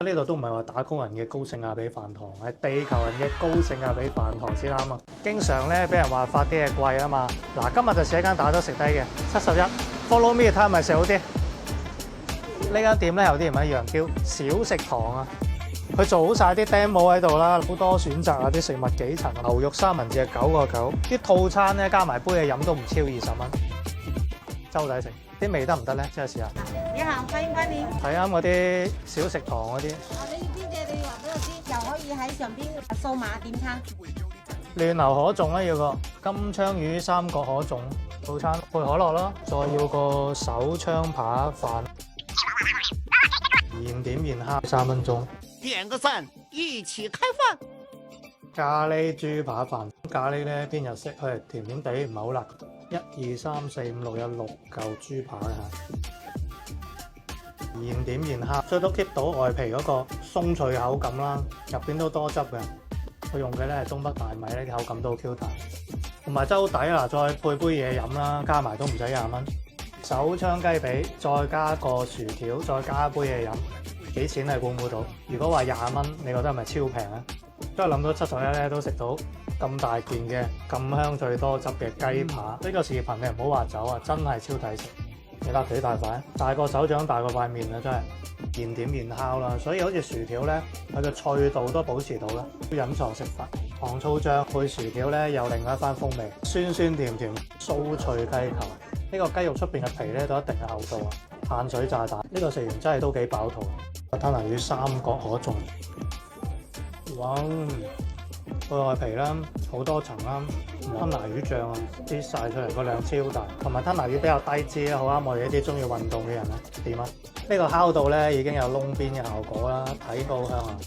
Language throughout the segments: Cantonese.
呢度都唔係話打工人嘅高性價比飯堂，係地球人嘅高性價比飯堂先啱啊！經常咧俾人話發啲嘢貴啊嘛，嗱今日就寫間打咗食低嘅71 ，Follow me 睇下咪食好啲。呢間店咧有啲唔一樣，叫小食堂啊。佢做好晒啲 demo 喺度啦，好多選擇啊！啲食物幾層，牛肉三文治係9個9，啲套餐咧加埋杯嘢飲都唔超20蚊，周仔食啲味得唔得咧？即係試下。你好，歡迎光臨。睇啱嗰啲小食堂嗰啲。你要邊隻？你話俾我知，又可以喺上邊掃碼點餐。亂流可頌啦，要個金槍魚三角可頌套餐，配可樂啦，再要個手槍扒飯，現點現蝦3分鐘。點個讚，一起開飯。咖喱豬扒飯，咖喱咧偏日式，佢係甜甜地，唔係好辣。1、2、3、4、5、6有6嚿豬扒嚇。現點現蝦，所以都 keep 到外皮嗰個鬆脆口感啦，入邊都多汁嘅。佢用嘅咧係東北大米咧，口感都好 Q 彈，同埋真係好抵啦！再配杯嘢飲啦，加埋都唔使20蚊。手槍雞髀，再加個薯條，再加杯嘢飲，幾錢你估唔估到？如果話20蚊，你覺得係咪超平啊？都係諗到71咧都食到咁大件嘅咁香最多汁嘅雞扒。呢個視頻你唔好話走啊，真係超抵食。你睇幾大塊？大個手掌，大個塊面啊！真係現點現烤啦，所以好似薯條咧，佢嘅脆度都保持到啦。隱藏食法，糖醋醬配薯條咧，有另外一番風味，酸酸甜甜，酥脆雞球。呢個雞肉出邊嘅皮咧，都一定嘅厚度啊！碳水炸彈，呢個食完真係都幾飽肚。吞拿魚三角可頌，哇！個外皮啦，好多層啦，吞拿魚醬啊，擠晒出嚟，個量超大，同埋吞拿魚比較低脂啦，好啱我哋一啲中意運動嘅人啊。點啊？呢個烤到咧已經有窿邊嘅效果啦，睇到香啊！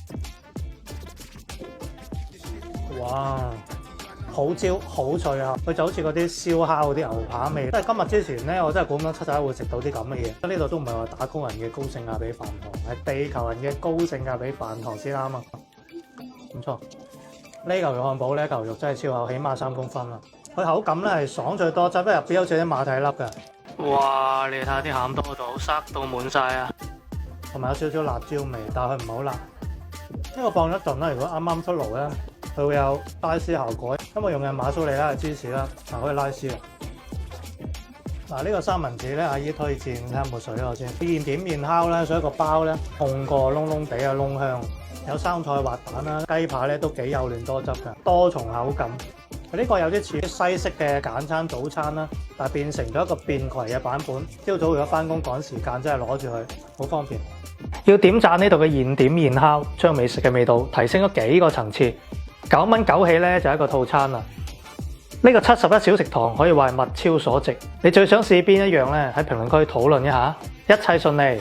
哇，好焦好脆啊！佢就好似嗰啲燒烤嗰啲牛扒味。即係今日之前咧，我真係估唔到71會食到啲咁嘅嘢。呢度都唔係話打工人嘅高性價比飯堂，係地球人嘅高性價比飯堂先啱啊！唔錯。呢嚿肉漢堡呢嚿肉真係超厚，起碼3公分啦。佢口感咧係爽脆多汁，入邊好似啲馬蹄粒嘅。哇！你睇下啲餡多到塞到滿晒啊！同埋有少少辣椒味，但係佢唔係好辣。呢個放一陣啦，如果啱啱出爐咧，佢會有拉絲效果。因為用嘅馬蘇里拉嘅芝士啦，嗱可以拉絲啊。嗱呢個三文治咧，阿姨推薦，睇下有冇水我先。現點現烤咧，所以個包咧烘過窿窿地嘅窿香。有生菜滑蛋啦，雞扒咧都幾幼嫩多汁嘅，多重口感。呢個有啲似西式嘅簡餐早餐啦，但係變成咗一個便攜嘅版本。朝早如果翻工趕時間，真係攞住佢好方便。要點讚呢度嘅現點現烤，將美食嘅味道提升咗幾個層次。9蚊9起咧就係一個套餐啦。呢個71小食堂可以話係物超所值。你最想試邊一樣咧？喺評論區討論一下。一切順利。